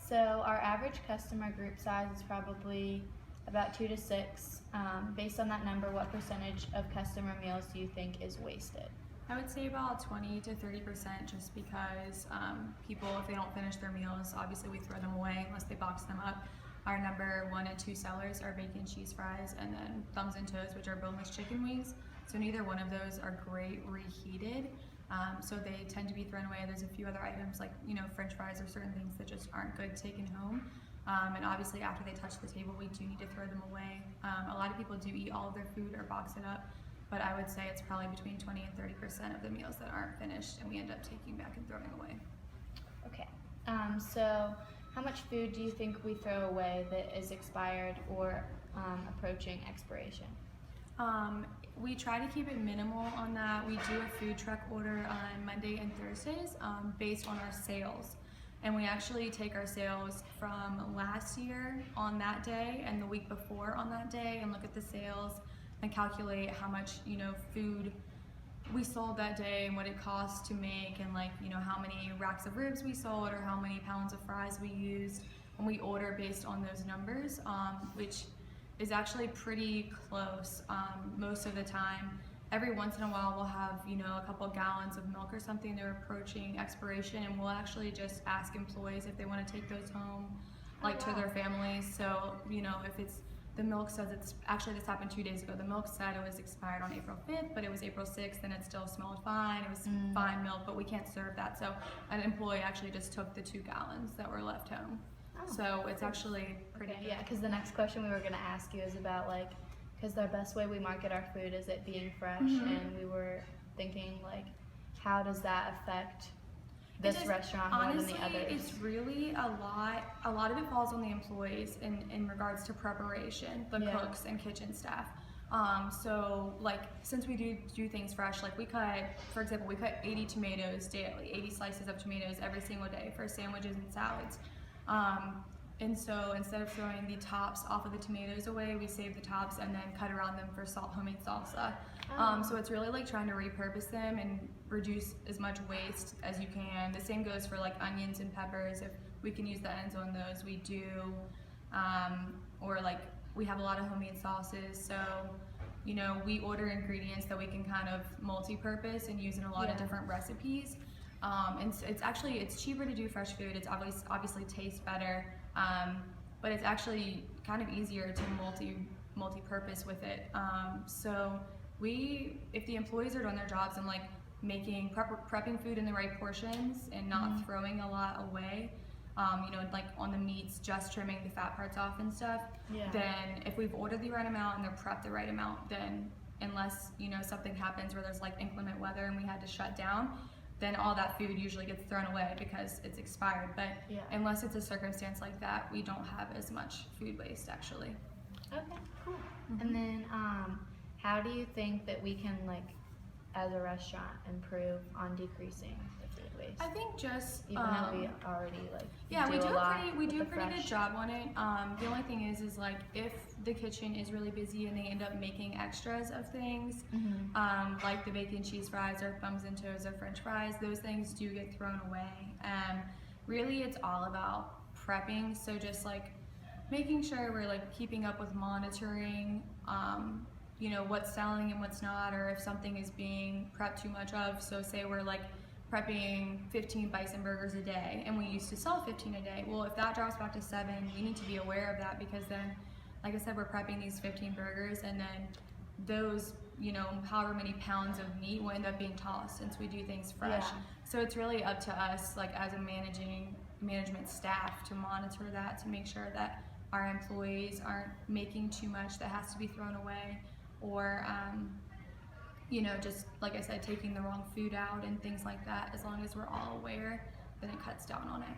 So our average customer group size is probably about 2 to 6. Based on that number, what percentage of customer meals do you think is wasted? I would say about 20 to 30% just because people, if they don't finish their meals, obviously we throw them away unless they box them up. Our number 1 and 2 sellers are bacon cheese fries and then thumbs and toes, which are boneless chicken wings. So neither one of those are great reheated. So they tend to be thrown away. There's a few other items like, French fries or certain things that just aren't good taken home. And obviously after they touch the table, we do need to throw them away. A lot of people do eat all of their food or box it up, but I would say it's probably between 20 and 30% of the meals that aren't finished and we end up taking back and throwing away. Okay. So how much food do you think we throw away that is expired or approaching expiration? We try to keep it minimal on that. We do a food truck order on Monday and Thursdays based on our sales. And we actually take our sales from last year on that day and the week before on that day and look at the sales and calculate how much, food we sold that day and what it cost to make and how many racks of ribs we sold or how many pounds of fries we used. And we order based on those numbers, which is actually pretty close most of the time. Every once in a while we'll have, a couple gallons of milk or something that are approaching expiration and we'll actually just ask employees if they want to take those home, to their families. So, if it's, the milk says this happened 2 days ago. The milk said it was expired on April 5th, but it was April 6th and it still smelled fine. It was fine milk, but we can't serve that. So an employee actually just took the 2 gallons that were left home. So it's actually pretty good. Yeah, because the next question we were going to ask you is about because the best way we market our food is it being fresh, and we were thinking how does that affect this restaurant more than the others? It's really a lot of it falls on the employees in regards to preparation, the cooks and kitchen staff. So since we do things fresh, we cut, for example, we cut 80 tomatoes daily, 80 slices of tomatoes every single day for sandwiches and salads. And so instead of throwing the tops off of the tomatoes away, we save the tops and then cut around them for homemade salsa. So it's really trying to repurpose them and reduce as much waste as you can. The same goes for onions and peppers. If we can use the ends on those, we do. Or we have a lot of homemade sauces. So, we order ingredients that we can kind of multi-purpose and use in a lot of different recipes. And it's cheaper to do fresh food. It's obviously tastes better, but it's actually kind of easier to multi-purpose with it. So if the employees are doing their jobs and prepping food in the right portions and not throwing a lot away, on the meats, just trimming the fat parts off and stuff, then if we've ordered the right amount and they're prepped the right amount, then unless, something happens where there's inclement weather and we had to shut down, then all that food usually gets thrown away because it's expired. But unless it's a circumstance like that, we don't have as much food waste actually. Okay, cool. And then how do you think that we can as a restaurant improve on decreasing the food waste? I think just even though we already we do a pretty good job on it. The only thing is if the kitchen is really busy and they end up making extras of things, like the bacon cheese fries or thumbs and toes or French fries, those things do get thrown away. Really, it's all about prepping. So just making sure we're keeping up with monitoring. What's selling and what's not, or if something is being prepped too much of. So say we're prepping 15 bison burgers a day and we used to sell 15 a day. Well, if that drops back to 7, we need to be aware of that because then, like I said, we're prepping these 15 burgers and then those, however many pounds of meat will end up being tossed since we do things fresh. So it's really up to us, as a management staff, to monitor that, to make sure that our employees aren't making too much that has to be thrown away, or just like I said, taking the wrong food out and things like that. As long as we're all aware, then it cuts down on it.